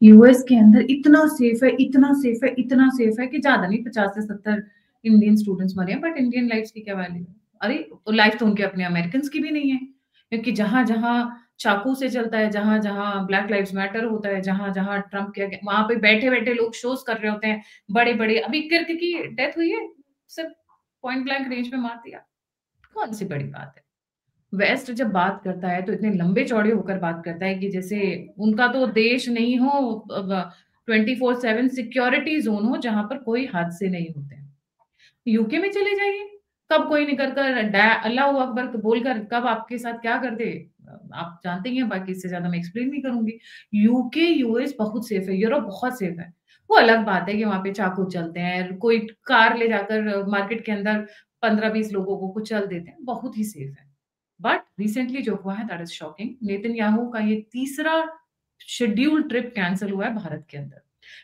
US के अंदर इतना सेफ है, इतना सेफ है, इतना सेफ है कि ज्यादा नहीं 50 से 70 इंडियन स्टूडेंट्स मरे हैं, बट इंडियन लाइफ्स की क्या वैल्यू है? अरे लाइफ तो उनके अपने अमेरिकन की भी नहीं है, क्योंकि जहां जहां चाकू से चलता है, जहां जहां ब्लैक लाइव्स मैटर होता है, जहां जहां ट्रम्प किया गया, वहां पे बैठे बैठे लोग शोज कर रहे होते हैं, बड़े बड़े। अभी किर्क की डेथ हुई है, सिर्फ पॉइंट ब्लैंक रेंज में मार दिया। कौन सी बड़ी बात है? वेस्ट जब बात करता है तो इतने लंबे चौड़े होकर बात करता है कि जैसे उनका तो देश नहीं हो, 24/7 सिक्योरिटी जोन हो जहां पर कोई हादसे नहीं होते हैं। यूके में चले जाइए, कब कोई निकल कर अल्लाह अकबर बोलकर कब आपके साथ क्या कर दे आप जानते ही हैं, बाकी इससे ज्यादा मैं एक्सप्लेन नहीं करूंगी। यूके यूएस बहुत सेफ है, यूरोप बहुत सेफ है। वो अलग बात है कि वहां पे चाकू चलते हैं, कोई कार ले जाकर मार्केट के अंदर 15-20 लोगों को कुचल देते हैं, बहुत ही सेफ है। बट रिसेंटली जो हुआ है दैट इज शॉकिंग। नेतन्याहू का ये तीसरा शेड्यूल्ड ट्रिप कैंसिल हुआ है भारत के अंदर।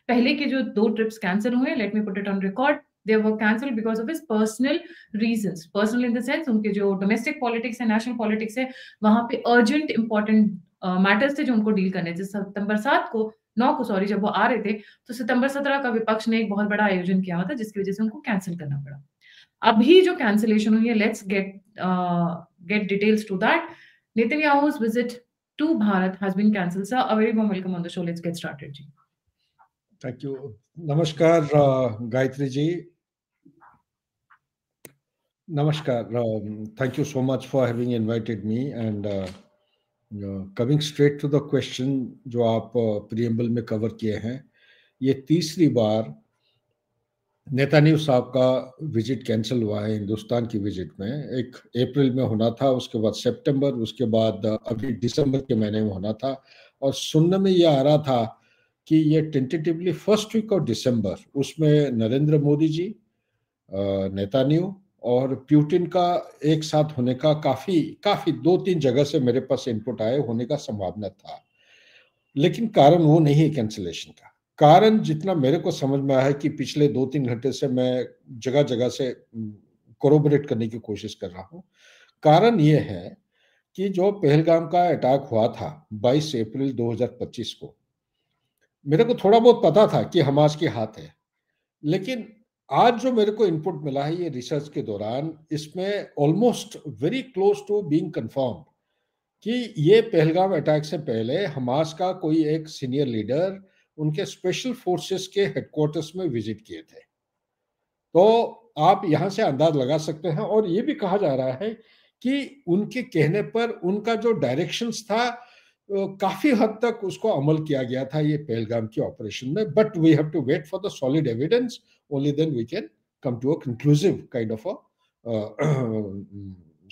पहले के जो 2 ट्रिप्स कैंसिल हुए, let me put it on record, they were cancelled because of his personal reasons. Personal in the sense उनके जो डोमेस्टिक पॉलिटिक्स है, नेशनल पॉलिटिक्स है, वहां पे अर्जेंट इंपॉर्टेंट मैटर्स थे जो उनको डील करने थे। सितंबर 7 को 9 को सॉरी, जब वो आ रहे थे तो सितंबर 17 का विपक्ष ने एक बहुत बड़ा आयोजन किया हुआ था, जिसकी वजह से उनको कैंसिल करना पड़ा। अभी जो कैंसिलेशन हुई है, let's get details to that. Netanyahu's visit to Bharat has been cancelled. Sir, a very warm welcome on the show. Let's get started, ji. Thank you. Namaskar, Gayatri ji. Namaskar. Thank you so much for having invited me and coming straight to the question जो आप preamble में cover किए हैं, ये तीसरी बार Netanyahu साहब का visit cancel हुआ है हिंदुस्तान की विजिट में। एक अप्रैल में होना था, उसके बाद सितंबर, उसके बाद अभी दिसंबर के महीने में होना था, और सुनने में ये आ रहा था कि ये tentatively first week of December, उसमें नरेंद्र मोदी जी, नेतान्याहू और प्यूटिन का एक साथ होने का काफी 2-3 जगह से मेरे पास इनपुट आए होने का संभावना था। लेकिन कारण वो नहीं है कैंसिलेशन का। कारण जितना मेरे को समझ में आया है कि पिछले 2-3 घंटे से मैं जगह जगह से कोरोबोरेट करने की कोशिश कर रहा हूँ। कारण ये है कि जो पहलगाम का अटैक हुआ था 22 अप्रैल 2025 को, मेरे को थोड़ा बहुत पता था कि हमास के हाथ है, लेकिन आज जो मेरे को इनपुट मिला है ये रिसर्च के दौरान, इसमें almost very close to being confirm कि ये पहलगाम अटैक से पहले हमास का कोई एक सीनियर लीडर उनके स्पेशल फोर्सेस के हेडक्वार्टर्स में विजिट किए थे। तो आप यहां से अंदाज लगा सकते हैं, और ये भी कहा जा रहा है कि उनके कहने पर उनका जो डायरेक्शंस था काफी हद तक उसको अमल किया गया था ये पहलगाम की ऑपरेशन में। But we have to wait for the solid evidence, only then we can come to a conclusive kind of a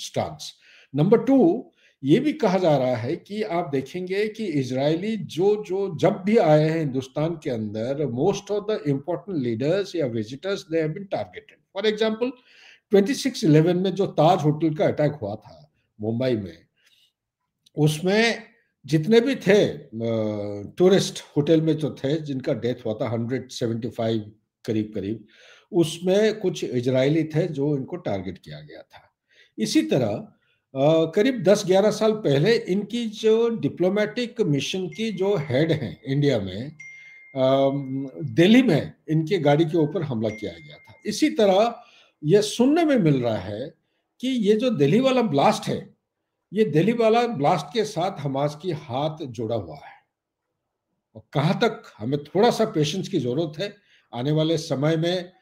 stance. Number 2, ये भी कहा जा रहा है कि आप देखेंगे कि इजरायली जो जब भी आए हैं हिंदुस्तान के अंदर, most of the important leaders या visitors they have been targeted. For example 26/11 में जो ताज होटल का अटैक हुआ था मुंबई में, उसमें जितने भी थे टूरिस्ट होटल में जो थे जिनका डेथ हुआ था 175 करीब करीब, उसमें कुछ इजरायली थे जो इनको टारगेट किया गया था। इसी तरह करीब 10-11 साल पहले इनकी जो डिप्लोमेटिक मिशन की जो हेड हैं इंडिया में, दिल्ली में इनके गाड़ी के ऊपर हमला किया गया था। इसी तरह यह सुनने में मिल रहा है कि ये जो दिल्ली वाला ब्लास्ट है, ये दिल्ली वाला ब्लास्ट के साथ हमास की हाथ जुड़ा हुआ है। और कहाँ तक, हमें थोड़ा सा पेशेंस की जरूरत है। आने वाले समय में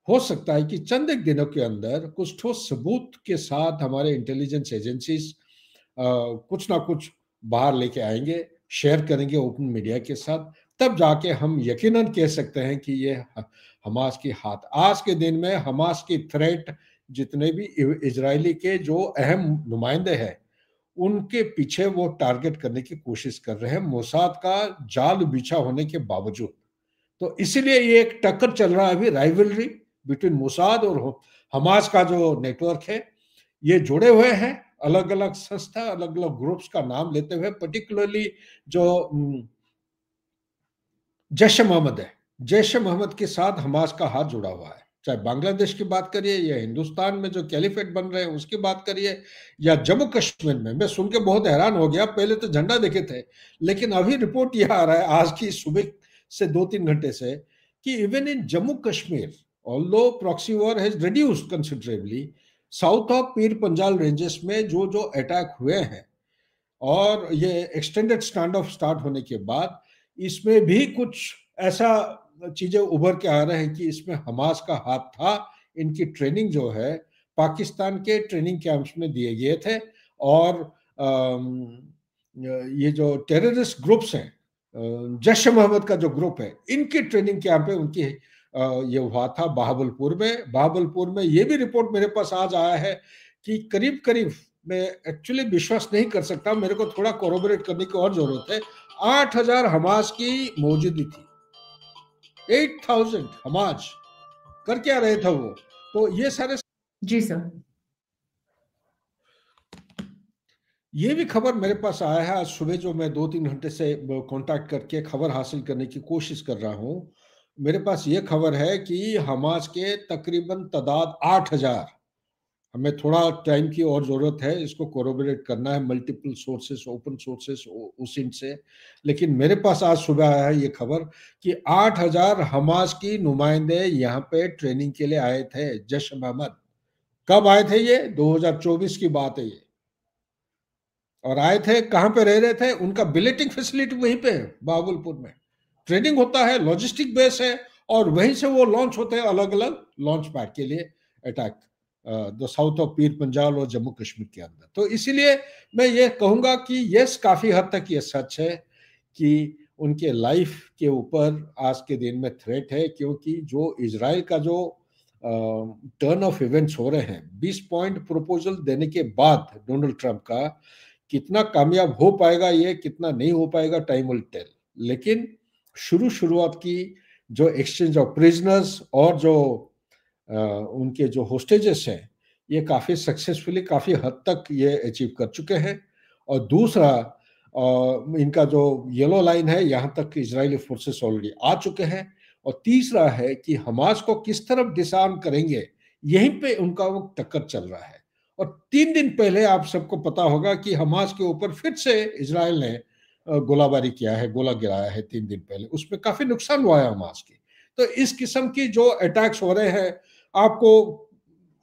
हो सकता है कि चंद एक दिनों के अंदर कुछ ठोस सबूत के साथ हमारे इंटेलिजेंस एजेंसीज कुछ ना कुछ बाहर लेके आएंगे, शेयर करेंगे ओपन मीडिया के साथ। तब जाके हम यकीनन कह सकते हैं कि ये हमास की हाथ। आज के दिन में हमास की थ्रेट, जितने भी इजरायली के जो अहम नुमाइंदे हैं, उनके पीछे वो टारगेट करने की कोशिश कर रहे हैं मोसाद का जाल बिछा होने के बावजूद। तो इसीलिए ये एक टक्कर चल रहा है अभी, राइवलरी बिटवीन मोसाद और हमास का जो नेटवर्क है, ये जुड़े हुए हैं। अलग अलग संस्था, अलग अलग ग्रुप्स का नाम लेते हुए, पर्टिकुलरली जो जैश मोहम्मद है, जैश मोहम्मद के साथ हमास का हाथ जुड़ा हुआ है। चाहे बांग्लादेश की बात करिए या हिंदुस्तान में जो कैलिफेट बन रहे हैं उसकी बात करिए, या जम्मू कश्मीर में। मैं सुन के बहुत हैरान हो गया, पहले तो झंडा देखे थे, लेकिन अभी रिपोर्ट यह आ रहा है आज की सुबह से 2-3 घंटे से कि even in Jammu Kashmir, although proxy war has reduced considerably, south of Pir Panjal ranges में जो जो अटैक हुए हैं और ये एक्सटेंडेड स्टैंड ऑफ स्टार्ट होने के बाद इसमें भी कुछ ऐसा चीजें उभर के आ रहे हैं कि इसमें हमास का हाथ था। इनकी ट्रेनिंग जो है पाकिस्तान के ट्रेनिंग कैंप्स में दिए गए थे, और ये जो टेररिस्ट ग्रुप्स हैं, जैश मोहम्मद का जो ग्रुप है, इनकी ट्रेनिंग कैंप है उनकी ये हुआ था बहावलपुर में। बहावलपुर में ये भी रिपोर्ट मेरे पास आज आया है कि करीब करीब, मैं एक्चुअली विश्वास नहीं कर सकता, मेरे को थोड़ा कोरोबरेट करने की और जरूरत है, 8,000 हमास की मौजूदगी थी। 8,000 हमास कर क्या रहे थे वो? तो ये सारे, जी सर, ये भी खबर मेरे पास आया है आज सुबह, जो मैं 2-3 घंटे से कांटेक्ट करके खबर हासिल करने की कोशिश कर रहा हूं। मेरे पास ये खबर है कि हमास के तकरीबन तादाद 8,000, हमें थोड़ा टाइम की और जरूरत है, इसको कोरोबरेट करना है, मल्टीपल सोर्सेस, ओपन सोर्सेस उस इन से, लेकिन मेरे पास आज सुबह आया है ये खबर कि 8,000 हमास की नुमाइंदे यहाँ पे ट्रेनिंग के लिए आए थे। जैश मोहम्मद कब आए थे? ये 2024 की बात है ये। और आए थे कहां पे रह रहे थे? उनका बिलेटिंग फैसिलिटी वहीं पे है, बहावलपुर में ट्रेनिंग होता है, लॉजिस्टिक बेस है, और वहीं से वो लॉन्च होते हैं अलग अलग लॉन्च पैड के लिए attack, the south of Pir Panjal और जम्मू कश्मीर के अंदर। तो इसीलिए मैं ये कहूंगा कि यस, काफी हद तक ये सच है कि उनके लाइफ के ऊपर आज के दिन में थ्रेट है, क्योंकि जो इजराइल का जो टर्न ऑफ इवेंट्स हो रहे हैं, 20 पॉइंट प्रपोजल देने के बाद डोनाल्ड ट्रंप का, कितना कामयाब हो पाएगा ये, कितना नहीं हो पाएगा, टाइम विल टेल। लेकिन शुरुआत की जो एक्सचेंज ऑफ प्रिजनर्स और जो उनके जो होस्टेजेस हैं, ये काफी सक्सेसफुली, काफी हद तक ये अचीव कर चुके हैं। और दूसरा, इनका जो येलो लाइन है, यहाँ तक इजरायली फोर्सेस ऑलरेडी आ चुके हैं। और तीसरा है कि हमास को किस तरफ डिसआर्म करेंगे, यहीं पे उनका वो टक्कर चल रहा है। और 3 दिन पहले आप सबको पता होगा कि हमास के ऊपर फिर से इजराइल ने गोलाबारी किया है, गोला गिराया है 3 दिन पहले, उसमें काफी नुकसान हुआ है हमास की। तो इस किस्म की जो अटैक्स हो रहे हैं, आपको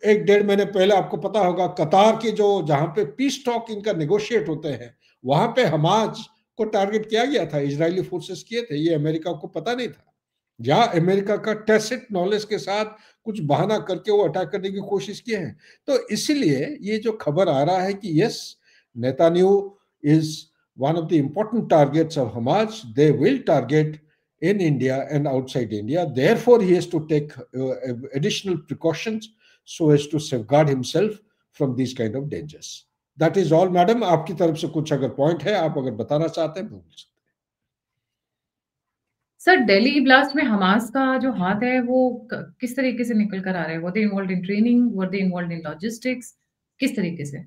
1-1.5 महीने पहले आपको पता होगा कतार के जो, जहां पे पीस टॉक इनका नेगोशिएट होते हैं, वहां पे हमास को टारगेट किया गया था, इजरायली फोर्सेस किए थे, ये अमेरिका को पता नहीं था। जहां अमेरिका का टैसिट नॉलेज के साथ कुछ बहाना करके वो अटैक करने की कोशिश किए हैं। तो इसीलिए ये जो खबर आ रहा है कि yes, Netanyahu is one of the important targets of Hamas. They will target in India and outside India. Therefore, he has to take additional precautions so as to safeguard himself from these kind of dangers. That is all, madam. आपकी तरफ से कुछ अगर point है, आप अगर बताना चाहते हैं, बोल सकते हैं। सर, दिल्ली ब्लास्ट में हमास का जो हाथ है वो किस तरीके से निकल कर आ रहा है? Were they involved in training, were they involved in logistics, किस तरीके से?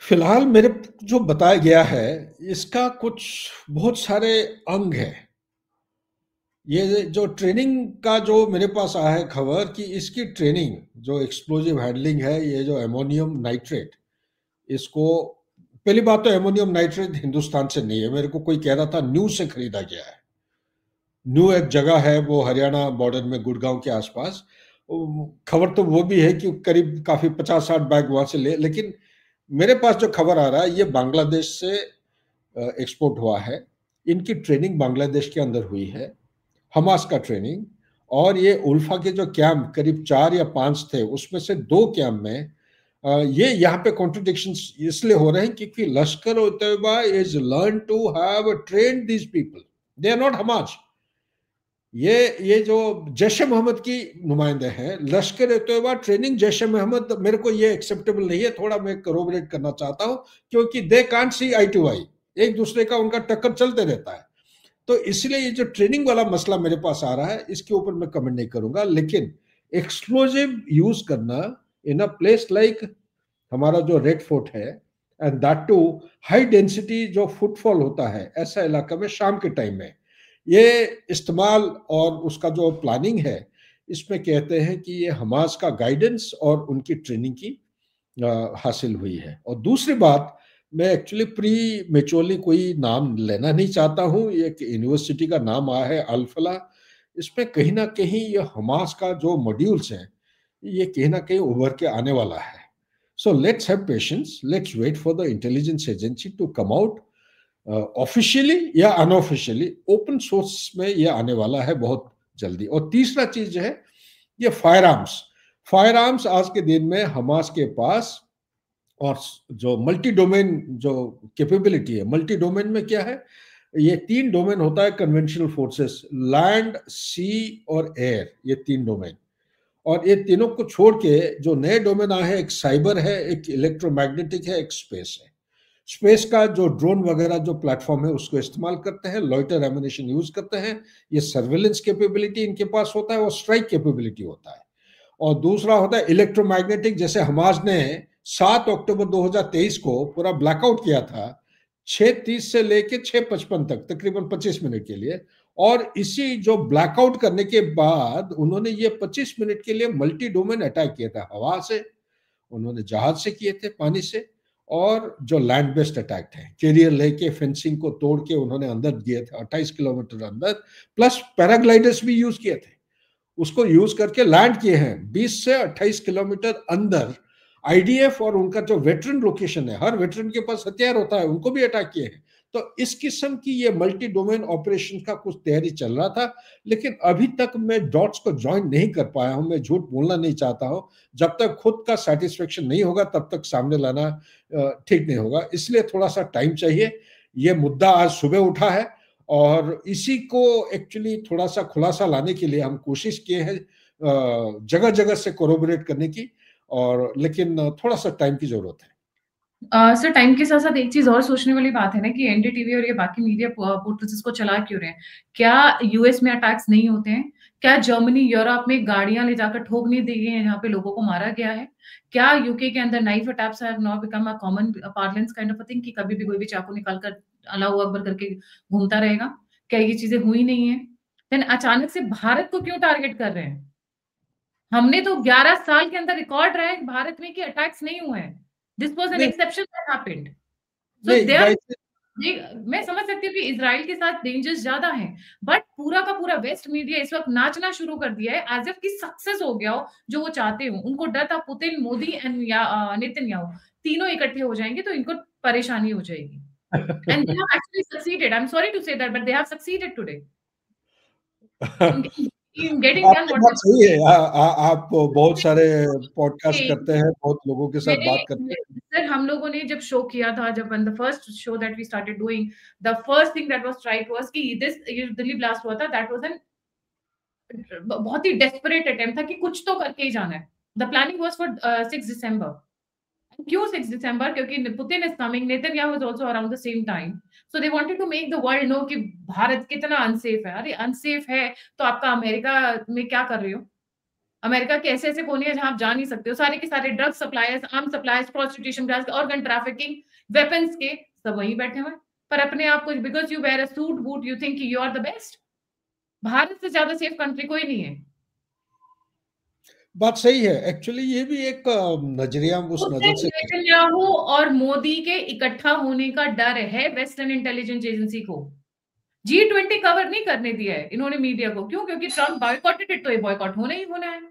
फिलहाल मेरे जो बताया गया है, इसका कुछ बहुत सारे अंग है। ये जो ट्रेनिंग का जो मेरे पास आया है खबर कि इसकी ट्रेनिंग, जो एक्सप्लोजिव हैंडलिंग है, ये जो एमोनियम नाइट्रेट, इसको, पहली बात तो एमोनियम नाइट्रेट हिंदुस्तान से नहीं है, मेरे को कोई कह रहा था न्यू से खरीदा गया है। न्यू एक जगह है वो हरियाणा बॉर्डर में, गुड़गांव के आसपास। खबर तो वो भी है कि करीब काफी 50-60 बैग वहां से लेकिन मेरे पास जो खबर आ रहा है, ये बांग्लादेश से एक्सपोर्ट हुआ है। इनकी ट्रेनिंग बांग्लादेश के अंदर हुई है, हमास का ट्रेनिंग। और ये उल्फा के जो कैंप करीब 4 या 5 थे, उसमें से 2 कैंप में ये यहाँ पे कॉन्ट्रडिक्शंस इसलिए हो रहे हैं क्योंकि Lashkar o Taiba is learn to have train these people, they are not Hamas. ये जो जैश मोहम्मद की नुमाइंदे हैं, लश्कर ए तैयबा ट्रेनिंग जैश मोहम्मद, मेरे को ये एक्सेप्टेबल नहीं है। थोड़ा मैं करोबरेट करना चाहता हूं, क्योंकि they can't see I to आई, एक दूसरे का उनका टक्कर चलते रहता है। तो इसलिए ये जो ट्रेनिंग वाला मसला मेरे पास आ रहा है, इसके ऊपर मैं कमेंट नहीं करूंगा। लेकिन एक्सप्लोजिव यूज करना इन अ प्लेस लाइक हमारा जो रेड फोर्ट है, and that to high density जो फुटफॉल होता है ऐसा इलाका में शाम के टाइम में, ये इस्तेमाल और उसका जो प्लानिंग है, इसमें कहते हैं कि ये हमास का गाइडेंस और उनकी ट्रेनिंग की हासिल हुई है। और दूसरी बात, मैं एक्चुअली प्री मेचोरली कोई नाम लेना नहीं चाहता हूँ, एक यूनिवर्सिटी का नाम आया है अल-फला, इसमें कहीं ना कहीं ये हमास का जो मॉड्यूल्स हैं ये कहीं ना कहीं उभर के आने वाला है। So let's have patience, let's wait for the intelligence agency to come out officially या अनऑफिशियली, ओपन सोर्स में ये आने वाला है बहुत जल्दी। और तीसरा चीज है ये फायर आर्म्स। फायर आर्म्स आज के दिन में हमास के पास, और जो मल्टी डोमेन जो कैपेबिलिटी है, मल्टी डोमेन में क्या है, ये 3 डोमेन होता है कन्वेंशनल फोर्सेस, लैंड, सी और एयर, ये 3 डोमेन। और ये तीनों को छोड़ के जो नए डोमेन आए हैं, एक साइबर है, एक इलेक्ट्रोमैग्नेटिक है, एक स्पेस है। स्पेस का जो ड्रोन वगैरह जो प्लेटफॉर्म है उसको इस्तेमाल करते हैं, लॉइटर एमिनेशन यूज करते हैं, ये सर्वेलेंस कैपेबिलिटी इनके पास होता है और स्ट्राइक कैपेबिलिटी होता है। और दूसरा होता है इलेक्ट्रोमैग्नेटिक, जैसे हमास ने 7 अक्टूबर 2023 को पूरा ब्लैकआउट किया था 6:30 से लेके 6:55 तक, तकरीबन 25 मिनट के लिए। और इसी जो ब्लैकआउट करने के बाद उन्होंने ये 25 मिनट के लिए मल्टी डोमेन अटैक किया था, हवा से, उन्होंने जहाज से किए थे, पानी से, और जो लैंड बेस्ड अटैक थे, कैरियर लेके फेंसिंग को तोड़ के उन्होंने अंदर दिए थे 28 किलोमीटर अंदर, प्लस पैराग्लाइडर्स भी यूज किए थे, उसको यूज करके लैंड किए हैं 20 से 28 किलोमीटर अंदर। आईडीएफ और उनका जो वेटरन लोकेशन है, हर वेटरन के पास हथियार होता है, उनको भी अटैक किए हैं। तो इस किस्म की ये मल्टी डोमेन ऑपरेशन का कुछ तैयारी चल रहा था, लेकिन अभी तक मैं डॉट्स को ज्वाइन नहीं कर पाया हूं, मैं झूठ बोलना नहीं चाहता हूं। जब तक खुद का सेटिस्फेक्शन नहीं होगा तब तक सामने लाना ठीक नहीं होगा, इसलिए थोड़ा सा टाइम चाहिए। ये मुद्दा आज सुबह उठा है और इसी को एक्चुअली थोड़ा सा खुलासा लाने के लिए हम कोशिश किए हैं जगह जगह से कोरोबोरेट करने की, और लेकिन थोड़ा सा टाइम की जरूरत है। सर टाइम के साथ साथ एक चीज और सोचने वाली बात है ना कि एनडीटीवी और ये बाकी मीडिया पोर्टल्स इसको चला क्यों रहे हैं? क्या यूएस में अटैक्स नहीं होते हैं? क्या जर्मनी यूरोप में गाड़ियां ले जाकर ठोक नहीं दी गई हैं जहाँ पे लोगों को मारा गया है? क्या यूके के अंदर knife attacks have now become a common parlance kind of a thing कि कभी भी कोई भी चाकू निकाल कर अल्लाह अकबर करके घूमता रहेगा? क्या ये चीजें हुई नहीं है? देन अचानक से भारत को क्यों टारगेट कर रहे हैं? हमने तो 11 साल के अंदर रिकॉर्ड रहा है भारत में कि अटैक्स नहीं हुए हैं। दिस वाज एन नहीं एक्सेप्शन दैट हैपेंड। सो नहीं दे आर, गायत्री, मैं समझ सकती हूँ कि इजराइल के साथ डेंजर्स ज्यादा हैं, बट पूरा का पूरा वेस्ट मीडिया इस वक्त नाचना शुरू कर दिया है एज इफ कि सक्सेस हो गया हो जो वो चाहते हो। उनको डर था पुतिन, मोदी एंड नेतन्याहू तीनों इकट्ठे हो जाएंगे तो इनको परेशानी हो जाएगी। And they have actually succeeded, I am sorry to say that, but they have succeeded today in getting done आपकी what बात they सही है। आप बहुत सारे पॉडकास्ट wanted। करते हैं, बहुत लोगों के साथ मेरे बात करते हैं। सर हम लोगों ने जब शो किया था, जब the first show that we started doing, the first thing that was tried was कि दिस ये दिल्ली ब्लास्ट हुआ था, दैट वाज एन बहुत ही डेस्परेट अटेम्प्ट था कि कुछ तो करके ही जाना है। The planning was for 6 December. क्यों 6 दिसंबर? क्योंकि Putin is coming, Netanyahu is also around the same time, so they wanted to make the world know कि भारत कितना अनसेफ है। अरे अनसेफ है तो आपका अमेरिका में क्या कर रहे हो? अमेरिका के ऐसे-ऐसे कोने हैं जहाँ आप जा नहीं सकते हो। सारे के सारे drug suppliers, arm suppliers, prostitution, drugs, organ trafficking, weapons के सब वहीं बैठे हुए हैं। पर अपने आप को because you wear a suit boot you think you are the best. Bharat से ज्यादा सेफ कंट्री कोई नहीं है। बात सही है, एक्चुअली ये भी एक नजरिया उस नजर पुतिन, से। नेतन्याहू और मोदी के इकट्ठा होने का डर है वेस्टर्न इंटेलिजेंस एजेंसी को। G20 कवर नहीं करने दिया है इन्होंने मीडिया को। क्यों? क्योंकि ट्रम्प बॉयकॉटेड इट, तो ये बॉयकॉट होना ही होना है।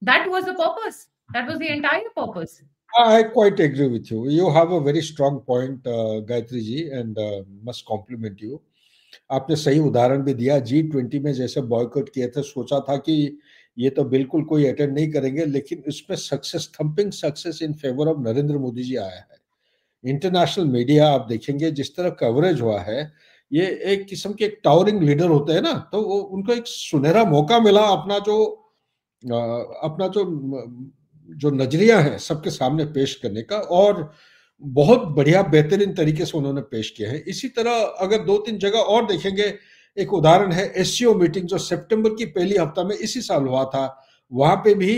That was the purpose, that was the entire purpose. I quite agree with you. You have a very strong point, Gayatri ji, and must compliment you. आपने सही उदाहरण भी दिया। G20 में जैसे बॉयकॉट किए थे, सोचा था कि ये तो बिल्कुल कोई अटेंड नहीं करेंगे, लेकिन इसमें success, thumping success in favour of Narendra Modi ji आया है। इंटरनेशनल मीडिया आप देखेंगे जिस तरह कवरेज हुआ है, ये एक किस्म के एक टावरिंग लीडर होते हैं ना, तो वो उनको एक सुनहरा मौका मिला अपना जो नजरिया है सबके सामने पेश करने का, और बहुत बढ़िया बेहतरीन तरीके से उन्होंने पेश किया है। इसी तरह अगर 2-3 जगह और देखेंगे, एक उदाहरण है एससीओ मीटिंग जो सितंबर की पहली हफ्ता में इसी साल हुआ था, वहां पे भी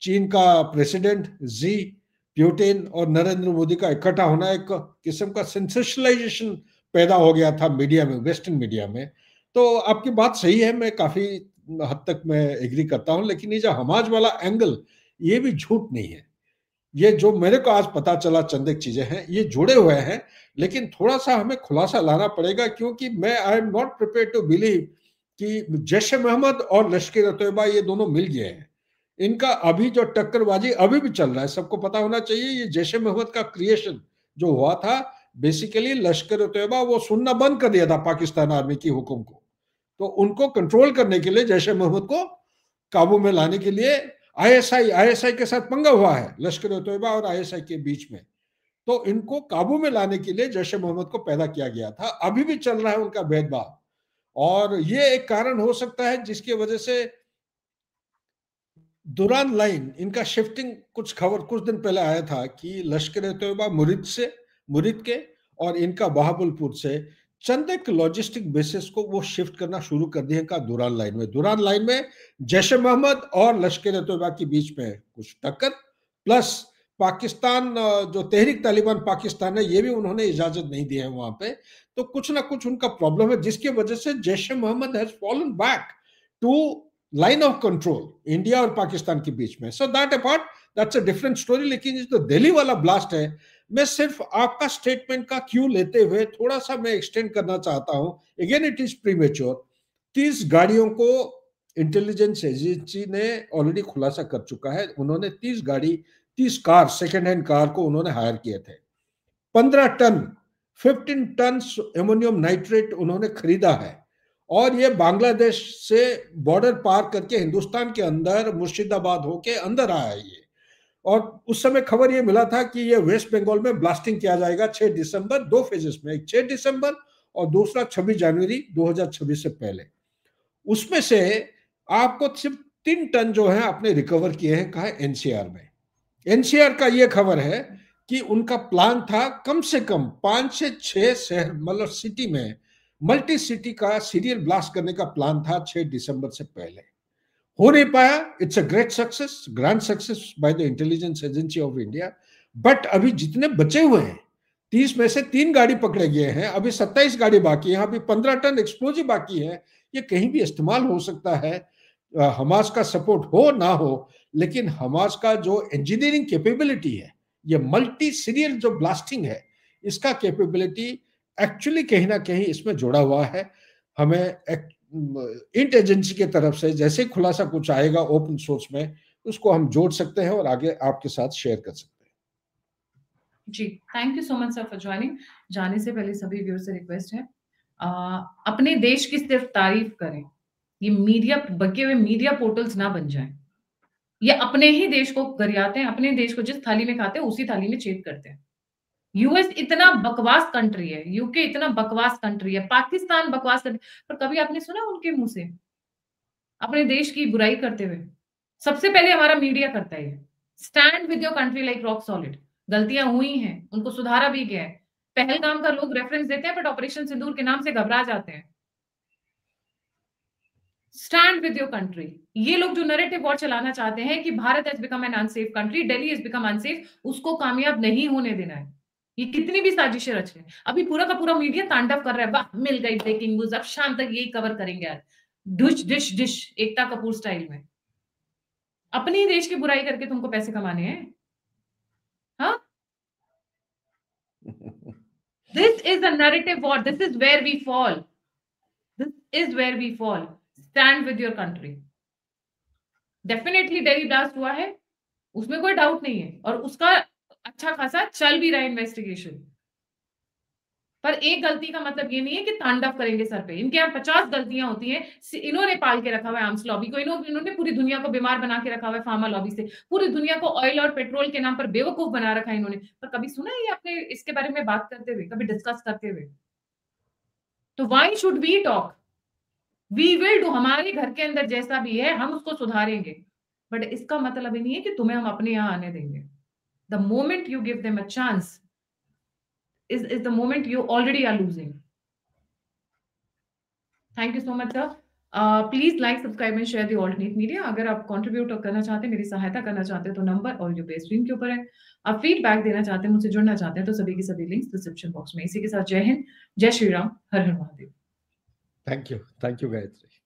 चीन का प्रेसिडेंट जी प्यूटिन और नरेंद्र मोदी का इकट्ठा होना एक किस्म का सेंसेशनलाइजेशन पैदा हो गया था मीडिया में, वेस्टर्न मीडिया में। तो आपकी बात सही है, मैं काफी हद तक मैं एग्री करता हूं, लेकिन ये जो हमाज वाला एंगल, ये भी झूठ नहीं है। ये जो मेरे को आज पता चला चंद एक चीजें हैं, ये जुड़े हुए हैं, लेकिन थोड़ा सा हमें खुलासा लाना पड़ेगा, क्योंकि मैं I am not prepare to believe कि जैश ए मोहम्मद और लश्कर तैयबा ये दोनों मिल गए हैं। इनका अभी जो टक्करबाजी अभी भी चल रहा है, सबको पता होना चाहिए। ये जैश ए मोहम्मद का क्रिएशन जो हुआ था, बेसिकली लश्कर तैयबा वो सुनना बंद कर दिया था पाकिस्तान आर्मी की हुक्म को, तो उनको कंट्रोल करने के लिए, जैश ए मोहम्मद को काबू में लाने के लिए आईएसआई के साथ पंगा हुआ है, लश्कर तैयबा और आईएसआई के बीच में। तो इनको काबू में लाने के लिए जैश ए मोहम्मद को पैदा किया गया था। अभी भी चल रहा है उनका भेदभाव, और ये एक कारण हो सकता है जिसकी वजह से दुरान लाइन इनका शिफ्टिंग, कुछ खबर कुछ दिन पहले आया था कि लश्कर तैयबा मुरिद के और इनका बहावलपुर से चंद एक लॉजिस्टिक बेसिस को वो शिफ्ट करना शुरू कर दिए का दुरान लाइन में जैश ए मोहम्मद और लश्कर तैयबा के बीच में कुछ टक्कर, प्लस पाकिस्तान जो तहरीक तालिबान पाकिस्तान है, ये भी उन्होंने इजाजत नहीं दी है वहां पे। तो कुछ ना कुछ उनका प्रॉब्लम है, जिसकी वजह से Jaish e Mohammed has fallen back to line of control India और पाकिस्तान के बीच में। So that apart, that's a different story. लेकिन जो दिल्ली वाला ब्लास्ट है, मैं सिर्फ आपका स्टेटमेंट का क्यों लेते हुए थोड़ा सा मैं एक्सटेंड करना चाहता हूं। Again it is premature. 30 गाड़ियों को इंटेलिजेंस एजेंसी ने ऑलरेडी खुलासा कर चुका है। उन्होंने 30 कार, सेकेंड हैंड कार को उन्होंने हायर किए थे। 15 टन एमोनियम नाइट्रेट उन्होंने खरीदा है, और ये बांग्लादेश से बॉर्डर पार करके हिंदुस्तान के अंदर मुर्शिदाबाद होके अंदर आया है ये। और उस समय खबर ये मिला था कि ये वेस्ट बंगाल में ब्लास्टिंग किया जाएगा 6 दिसंबर, 2 फेजेस में, एक 6 दिसंबर और दूसरा 26 जनवरी 2026 से पहले। उसमें से आपको सिर्फ 3 टन जो है आपने रिकवर किए हैं, कहा एनसीआर में। एनसीआर का ये खबर है कि उनका प्लान था कम से कम 5 से 6 शहर, मतलब सिटी में मल्टी सिटी का सीरियल ब्लास्ट करने का प्लान था 6 दिसंबर से पहले। हो नहीं पाया। It's a great success, grand success by the intelligence agency of India. But अभी जितने बचे हुए हैं, 30 में से 3 गाड़ी पकड़े गए हैं, अभी 27 गाड़ी बाकी है, अभी 15 टन एक्सप्लोजिव बाकी है। ये कहीं भी इस्तेमाल हो सकता है, हमास का सपोर्ट हो ना हो, लेकिन हमास का जो इंजीनियरिंग कैपेबिलिटी है, ये मल्टी सीरियल जो ब्लास्टिंग है, इसका कैपेबिलिटी एक्चुअली कहीं ना कहीं इसमें जुड़ा हुआ है। हमें इंट एजेंसी की तरफ से जैसे खुलासा कुछ आएगा ओपन सोर्स में, उसको हम जोड़ सकते हैं और आगे आपके साथ शेयर कर सकते हैं। जी, thank you so much sir for joining. जाने से पहले सभी व्यूअर्स से रिक्वेस्ट है, अपने देश की सिर्फ तारीफ करें। ये मीडिया, बगे हुए मीडिया पोर्टल्स ना बन जाएं। ये अपने ही देश को गरियाते हैं, अपने देश को जिस थाली में खाते हैं उसी थाली में छेद करते हैं। यूएस इतना बकवास कंट्री है, यूके इतना बकवास कंट्री है, पाकिस्तान बकवास कंट्री, पर कभी आपने सुना उनके मुंह से अपने देश की बुराई करते हुए? सबसे पहले हमारा मीडिया करता है। Stand with your country like rock solid. गलतियां हुई हैं, उनको सुधारा भी गया है। पहलगाम का लोग रेफरेंस देते हैं, बट ऑपरेशन सिंदूर के नाम से घबरा जाते हैं। Stand with your country. ये लोग जो नैरेटिव वॉर चलाना चाहते हैं कि Bharat has become an unsafe country, Delhi has become unsafe, उसको कामयाब नहीं होने देना है। ये कितनी भी साजिशें रच रहे हैं, अभी पूरा का पूरा मीडिया तांडव कर रहा है, वाह मिल गई ब्रेकिंग न्यूज, अब शाम तक यही कवर करेंगे यार, dish dish dish Ekta Kapoor style में। अपनी देश की बुराई करके तुमको पैसे कमाने हैं? हाँ, this is a narrative war, this is where we fall, this is where we fall. Stand with your country. Definitely Delhi blast हुआ है, उसमें कोई डाउट नहीं है, और उसका अच्छा खासा चल भी रहा है इन्वेस्टिगेशन। पर एक गलती का मतलब ये नहीं है कि तांडव करेंगे सर पे। इनके यहाँ 50 गलतियां होती हैं। इन्होंने पाल के रखा हुआ है आर्म्स लॉबी को, इन्होंने पूरी दुनिया को बीमार बना के रखा हुआ है फार्मा लॉबी से, पूरी दुनिया को ऑयल और पेट्रोल के नाम पर बेवकूफ बना रखा है इन्होंने। पर कभी सुना है ये अपने इसके बारे में बात करते हुए, कभी डिस्कस करते हुए? तो why should we talk? We will do. हमारे घर के अंदर जैसा भी है हम उसको सुधारेंगे, बट इसका मतलब ये नहीं है कि तुम्हें हम अपने यहाँ आने देंगे। The moment you give them a chance is the moment you already are losing. Thank you so much sir. Please like, subscribe and share the alternate media. अगर आप कंट्रीब्यूट करना चाहते हैं, मेरी सहायता करना चाहते हैं, तो नंबर और जो पे स्क्रीन के ऊपर है। आप फीडबैक देना चाहते हैं, मुझसे जुड़ना चाहते हैं, तो सभी के सभी लिंक्स डिस्क्रिप्शन बॉक्स में। इसी के साथ जय हिंद, जय श्री राम, हर हर महादेव। Thank you Gayatri.